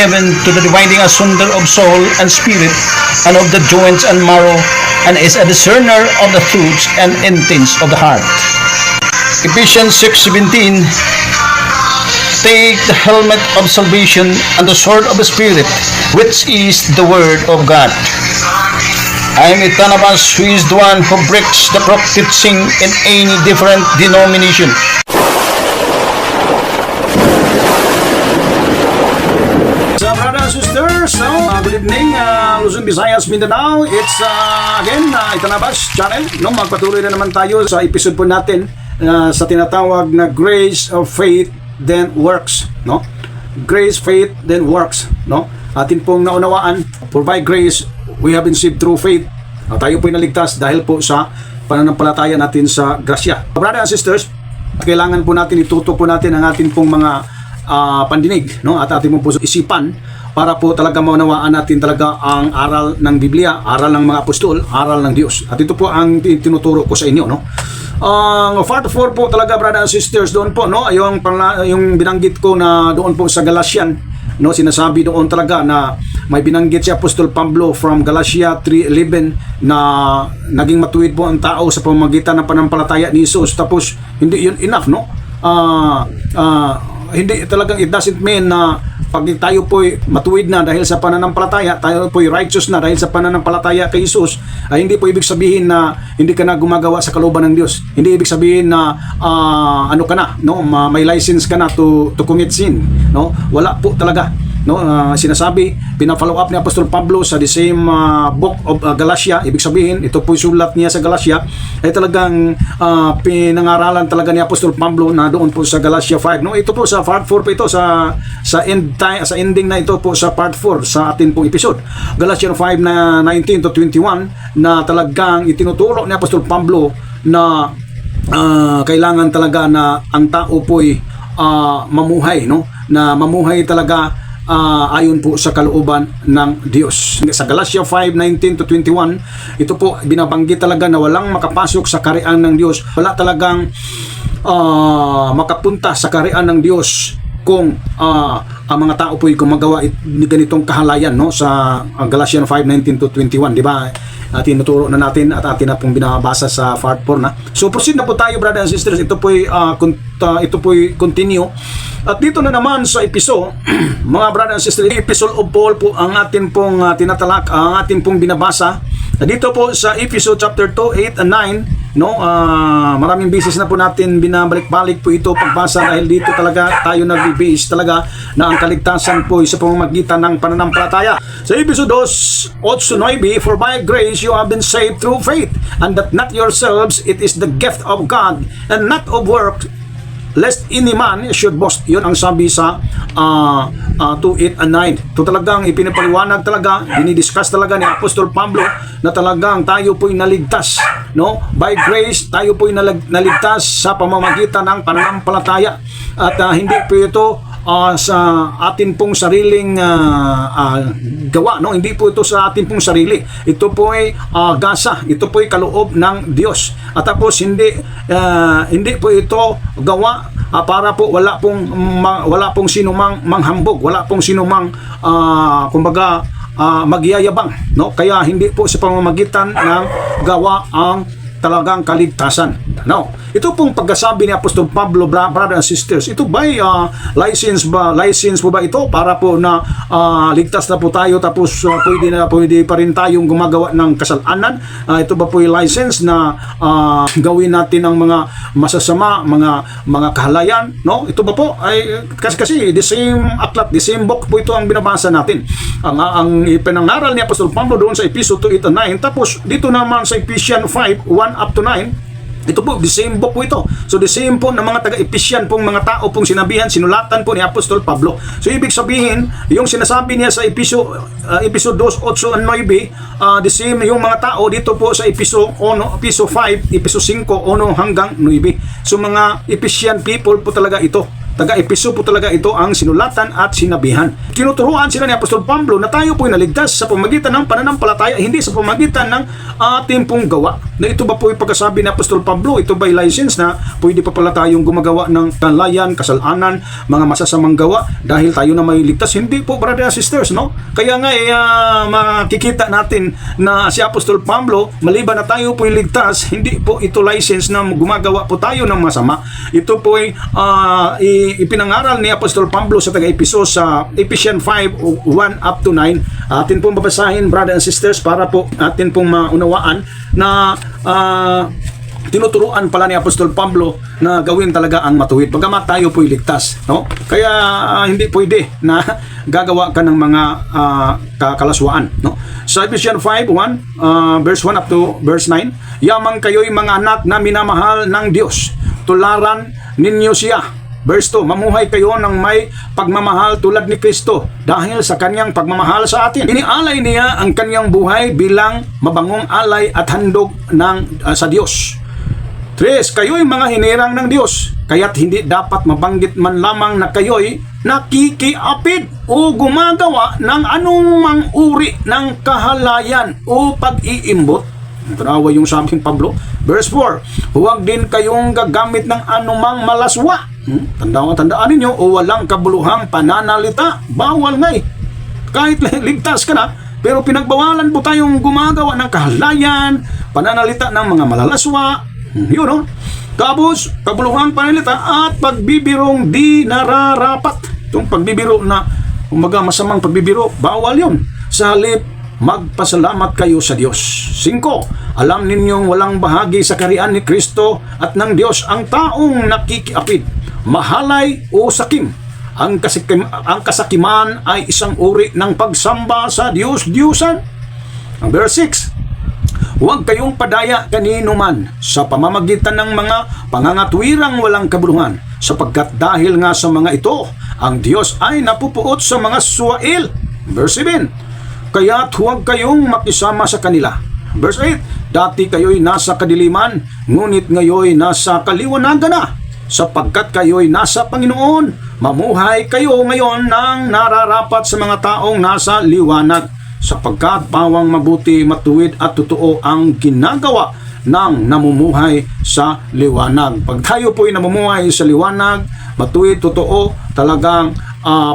even to the dividing asunder of soul and spirit, and of the joints and marrow, and is a discerner of the thoughts and intents of the heart. Ephesians 6:17. Take the helmet of salvation and the sword of the Spirit, which is the word of God. I am Itanabas, who is the one who breaks the crooked teaching in any different denomination. So, brothers and sisters, good evening, Luzon, Visayas, Mindanao. It's again, Itanabas channel. Magpatuloy na naman tayo sa episode po natin sa tinatawag na Grace of Faith then Works. Grace, faith, then works. Atin pong naunawaan, for by grace, we have been saved through faith. Tayo po'y naligtas dahil po sa pananampalataya natin sa grasya. Brothers and sisters, kailangan po natin ituto po natin ang ating pong mga pandinig, at ating po isipan para po talaga maunawaan natin talaga ang aral ng Biblia, aral ng mga apostol, aral ng Diyos. At ito po ang tinuturo ko sa inyo, Ang part 4 po talaga, brothers and sisters, doon po, yung binanggit ko na doon po sa Galatian, sinasabi doon talaga na may binanggit si Apostol Pablo from Galatia 3:11 na naging matuwid po ang tao sa pamamagitan ng pananampalataya ni Jesus. Tapos hindi yun enough, hindi talagang, it doesn't mean na pag tayo po'y matuwid na dahil sa pananampalataya, tayo po'y righteous na dahil sa pananampalataya kay Jesus, ay hindi po ibig sabihin na hindi ka na gumagawa sa kalooban ng Diyos. Hindi ibig sabihin na may license ka na to commit sin. Wala po talaga. Sinasabi, pina-follow up ni Apostol Pablo sa the same book of Galatia. Ibig sabihin, ito po sulat niya sa Galatia ay talagang pinangaralan talaga ni Apostol Pablo na doon po sa Galatia 5. Ito po sa part 4 po ito sa ending na ito po sa part 4 sa atin pong episode. Galatia 5 na 19 to 21 na talagang itinuturo ni Apostol Pablo na kailangan talaga na ang tao po'y mamuhay, na mamuhay talaga ayon po sa kalooban ng Diyos. Sa Galatia 5:19 to 21, ito po binabanggit talaga na walang makapasok sa kaharian ng Diyos. Wala talagang makapunta sa kaharian ng Diyos kung ang mga tao po'y gumagawa ni ganitong kahalayan, sa Galatians 5:19 to 21, di ba? Tinuturo na natin at atin na pong binabasa sa part 4 na. So proceed na po tayo, brothers and sisters. Ito po'y continue. At dito na naman sa episode, mga brothers and sisters, episode of Paul po ang atin pong tinatalak, ang atin pong binabasa. Dito po sa episode chapter 2, 8 and 9, maraming beses na po natin binabalik-balik po ito pagbasa dahil dito talaga tayo nag-base talaga na ang kaligtasan po sa pamamagitan ng pananampalataya. Sa episode 2, 8-9, for by grace you have been saved through faith, and that not yourselves, it is the gift of God, and not of work, lest any man should boast. Yun ang sabi sa 2:8 and 9. Ito talagang ipinapaliwanag talaga, dinidiscuss talaga ni Apostol Pablo na talagang tayo po'y naligtas. By grace, tayo po'y naligtas sa pamamagitan ng pananampalataya. At hindi po ito sa atin pong sariling gawa, hindi po ito sa atin pong sarili. Ito po ay gasa, ito po ay kaloob ng Diyos. At tapos hindi po ito gawa para po wala pong sinumang manghambog, wala pong sinumang magyayabang, kaya hindi po sa pamamagitan ng gawa ang talagang kaligtasan. Ito pong pagkasabi ni Apostol Pablo, brothers and sisters, ito ba'y license po ba ito para po na ligtas na po tayo tapos pwede pa rin tayong gumagawa ng kasalanan? Ito ba po yung license na gawin natin ang mga masasama, mga kahalayan? Ito ba po ay kasi the same aklat, the same book po ito ang binabasa natin. Ang ipinangaral ni Apostol Pablo doon sa episode 2, 8 and 9, tapos dito naman sa Ephesians 5, 1 up to 9, ito po, the same book po ito. So the same po ng mga taga-Ephesian pong mga tao pong sinulatan po ni Apostol Pablo. So ibig sabihin, yung sinasabi niya sa episode 2, 8 and 9, the same yung mga tao dito po sa episode 5, episode 5, 1 hanggang 9. So mga Ephesian people po talaga ito. taga-Epeso po talaga ito ang sinulatan at sinabihan. Tinuturuan sila ni Apostol Pablo na tayo po'y naligtas sa pamagitan ng pananampalataya, hindi sa pamagitan ng ating pong gawa. Na ito ba po'y pagkasabi ni Apostol Pablo, ito ba'y license na pwede pa pala tayong gumagawa ng kanlayan, kasalanan, mga masasamang gawa dahil tayo na may ligtas? Hindi po, brother and sisters, no? Kaya nga makikita natin na si Apostol Pablo, maliban na tayo po'y ligtas, hindi po ito license na gumagawa po tayo ng masama. Ito po'y ipinangaral ni Apostol Pablo sa taga-Epeso sa Ephesians 5:1 up to 9. Atin pong babasahin, brother and sisters, para po atin pong maunawaan na tinuturuan pala ni Apostol Pablo na gawin talaga ang matuwid pagkamat tayo po'y ligtas, no? Kaya hindi pwede na gagawa ka ng mga kalaswaan, no? Sa Ephesians 5:1 verse 1 up to verse 9, yamang kayo'y mga anak na minamahal ng Diyos, tularan ninyo siya. Verse 2, mamuhay kayo ng may pagmamahal tulad ni Kristo dahil sa kanyang pagmamahal sa atin. Inialay niya ang kanyang buhay bilang mabangong alay at handog sa Diyos. 3, kayo'y mga hinirang ng Diyos, kaya't hindi dapat mabanggit man lamang na kayo'y nakikiapid o gumagawa ng anumang uri ng kahalayan o pag-iimbot. Tanawa yung sa aking Pablo. Verse 4, huwag din kayong gagamit ng anumang malaswa. Tandaan ninyo, o walang kabuluhang pananalita. Bawal nga eh. Kahit ligtas ka na, pero pinagbawalan po tayong gumagawa ng kahalayan, pananalita ng mga malalaswa. Yun, no? Tapos, kabuluhang pananalita at pagbibirong di nararapat. Itong pagbibiro na, umaga masamang pagbibiro, bawal yun. Sa halip, magpasalamat kayo sa Diyos. 5, alam ninyong walang bahagi sa kaharian ni Kristo at ng Diyos ang taong nakikiapid, mahalay o sakim. Ang kasakiman ay isang uri ng pagsamba sa Diyos-Diyusan. Ang verse 6, huwag kayong padaya kanino man sa pamamagitan ng mga pangangatwirang walang kabuluhan, sapagkat dahil nga sa mga ito, ang Diyos ay napupuot sa mga suwail. Verse 7, kaya't huwag kayong makisama sa kanila. Verse 8, dati kayo'y nasa kadiliman, ngunit ngayo'y nasa kaliwanagan na, sapagkat kayo'y nasa Panginoon. Mamuhay kayo ngayon ng nararapat sa mga taong nasa liwanag, sapagkat pawang mabuti, matuwid at totoo ang ginagawa ng namumuhay sa liwanag. Pag tayo po'y namumuhay sa liwanag, matuwid, totoo, talagang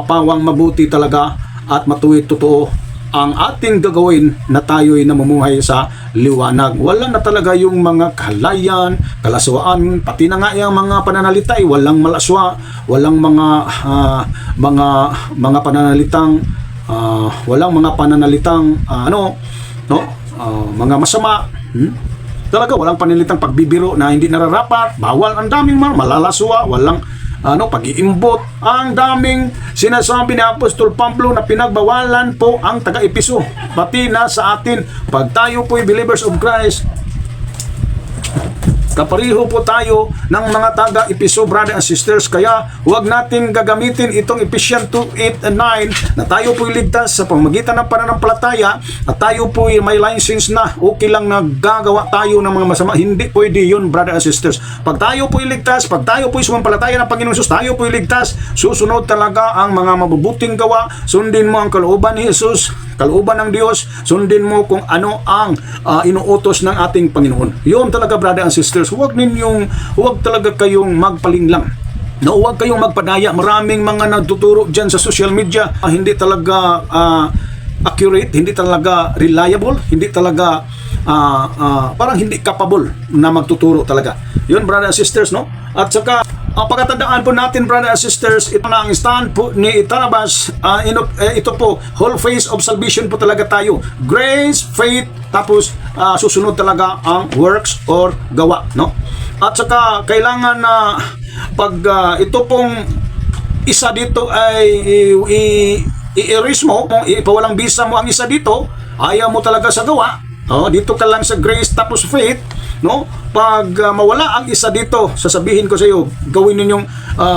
pawang mabuti talaga at matuwid, totoo ang ating gagawin na tayo'y namumuhay sa liwanag. Wala na talaga yung mga kahalayan, kalaswaan, pati na nga yung mga pananalita ay walang malaswa, walang mga pananalitang walang mga pananalitang mga masama. Talaga walang pananalitang pagbibiro na hindi nararapat, bawal. Ang daming malalaswa, walang pag-iimbot. Ang daming sinasabi ni Apostol Pablo na pinagbawalan po ang taga-Epeso, pati na sa atin. Pag tayo po'y believers of Christ, kapareho po tayo ng mga taga-Epeso, brother and sisters. Kaya huwag natin gagamitin itong Ephesians 2:8 and 9 na tayo po'y ligtas sa pamamagitan ng pananampalataya at tayo po'y may license na okay lang na gagawa tayo ng mga masama. Hindi pwede yun, brother and sisters. Pag tayo po'y ligtas, pag tayo po'y sumampalataya ng Panginoon Jesus, tayo po'y ligtas, susunod talaga ang mga mabubuting gawa. Sundin mo ang kalooban ni Jesus, kalooban ng Diyos, sundin mo kung ano ang inuutos ng ating Panginoon. Yun talaga, brother and sisters. Huwag talaga kayong magpalinglang. Huwag kayong magpadaya. Maraming mga nagtuturo dyan sa social media, hindi talaga accurate, hindi talaga reliable, hindi talaga parang hindi capable na magtuturo talaga. Yun, brother and sisters, no? At saka pagkatandaan po natin, brother and sisters, ito na ang stand po ni Itanabas. Ito po, whole face of salvation po talaga tayo. Grace, faith, tapos susunod talaga ang works or gawa, no? At saka kailangan na pag ito pong isa dito ay i-erase mo, ipawalang bisa mo ang isa dito, ayaw mo talaga sa gawa, dito ka lang sa grace tapos faith, no? Pag mawala ang isa dito, sasabihin ko sa iyo, gawin ninyong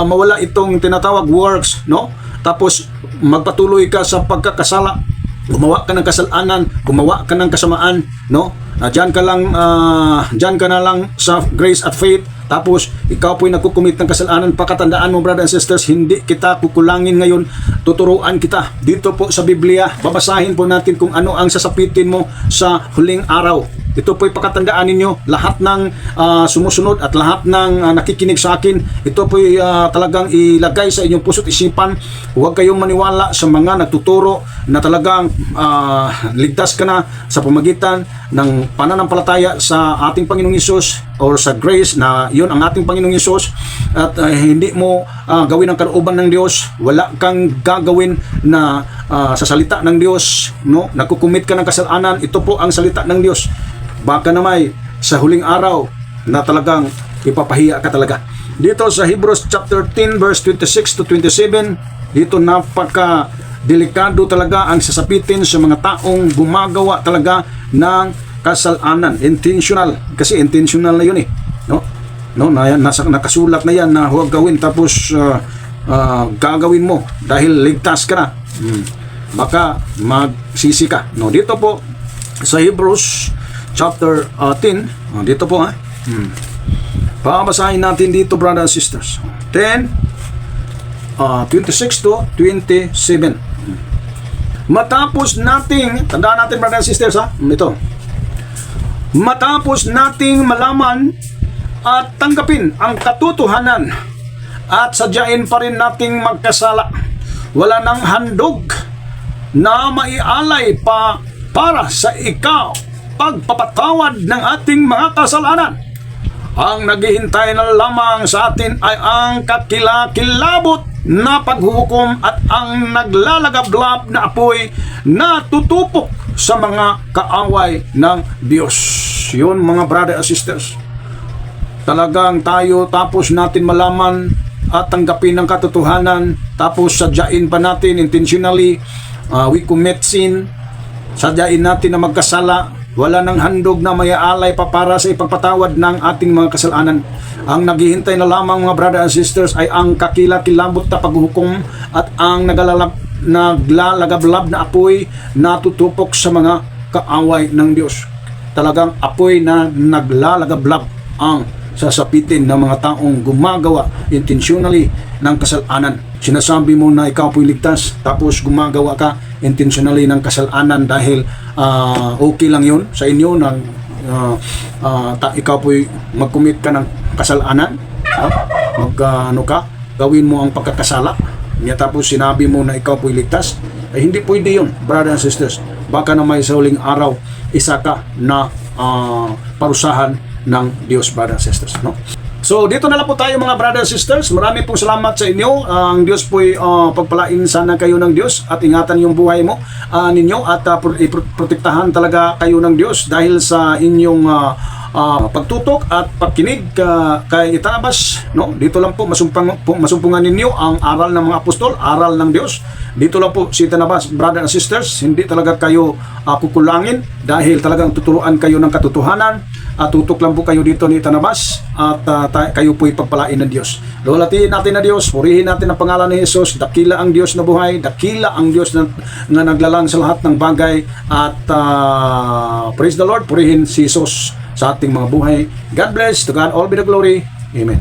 mawala itong tinatawag works, no? Tapos magpatuloy ka sa pagkakasala, gumawa ka ng kasalanan, gumawa ka ng kasamaan, no? Diyan ka na lang sa grace at faith. Tapos ikaw po'y nagkukumit ng kasalanan. Pakatandaan mo, brothers and sisters, hindi kita kukulangin ngayon, tuturuan kita dito po sa Biblia. Babasahin po natin kung ano ang sasapitin mo sa huling araw. Ito po'y pakatandaan ninyo, lahat ng sumusunod at lahat ng nakikinig sa akin, ito po'y talagang ilagay sa inyong puso't isipan. Huwag kayong maniwala sa mga nagtuturo na talagang ligtas ka na sa pamagitan ng pananampalataya sa ating Panginoong Hesus or sa grace na yun ang ating Panginoong Hesus, at hindi mo gawin ang kalooban ng Diyos. Wala kang gagawin na sa salita ng Diyos, no? Nagkukumit ka ng kasalanan, ito po ang salita ng Diyos. Baka naman sa huling araw na talagang ipapahiya ka talaga. Dito sa Hebrews chapter 10 verse 26 to 27, dito napaka delikado talaga ang sasapitin sa mga taong gumagawa talaga ng kasalanan. Intentional, kasi intentional na yun no? Nakasulat na yan na huwag gawin, tapos gagawin mo dahil ligtas ka na. Baka magsisi ka, no? Dito po sa Hebrews chapter 10, dito po babasahin natin dito, brothers and sisters. 10 26 to 27. Matapos nating, tandaan natin, brothers and sisters, ito, matapos nating malaman at tanggapin ang katotohanan at sadyain pa rin nating magkasala, wala nang handog na maialay pa para sa ikaw pagpapatawad ng ating mga kasalanan. Ang naghihintay na lamang sa atin ay ang kakilakilabot na paghuhukom at ang naglalagablab na apoy na tutupok sa mga kaaway ng Diyos. Yun, mga brothers and sisters. Talagang tayo, tapos natin malaman at tanggapin ang katotohanan, tapos sadyain pa natin intentionally, we commit sin, sadyain natin na magkasala, wala nang handog na mayaalay pa para sa ipagpatawad ng ating mga kasalanan. Ang naghihintay na lamang, mga brothers and sisters, ay ang kakilakilabot na paghuhukom at ang naglalagablab na apoy na tutupok sa mga kaaway ng Diyos. Talagang apoy na naglalagablab ang sasapitin ng mga taong gumagawa intentionally ng kasalanan. Sinasabi mo na ikaw po'y ligtas, tapos gumagawa ka intentionally ng kasalanan dahil okay lang yun sa inyo nang ikaw po'y mag-commit ka ng kasalanan, gawin mo ang pagkakasala, tapos sinabi mo na ikaw po'y ligtas. Hindi pwede yun, brothers and sisters. Baka na may sa huling araw isa ka na parusahan ng Diyos, brothers and sisters, no? So dito na lang po tayo, mga brothers and sisters. Marami pong salamat sa inyo. Ang Diyos po'y pagpalain sana kayo ng Diyos at ingatan yung buhay ninyo at protektahan talaga kayo ng Diyos dahil sa inyong pagtutok at pagkinig kay Itanabas, no? Dito lang po masumpungan ninyo ang aral ng mga apostol, aral ng Diyos. Dito lang po si Itanabas, brothers and sisters. Hindi talaga kayo kukulangin dahil talagang tuturuan kayo ng katotohanan. Tutok lang po kayo dito ni Itanabas at kayo po'y pagpalain ng Diyos. Lulatiin natin na Diyos, purihin natin ang pangalan ni Jesus. Dakila ang Diyos na buhay, dakila ang Diyos na naglalang sa lahat ng bagay. At praise the Lord, purihin si Jesus sa ating mga buhay. God bless, to God all be the glory. Amen.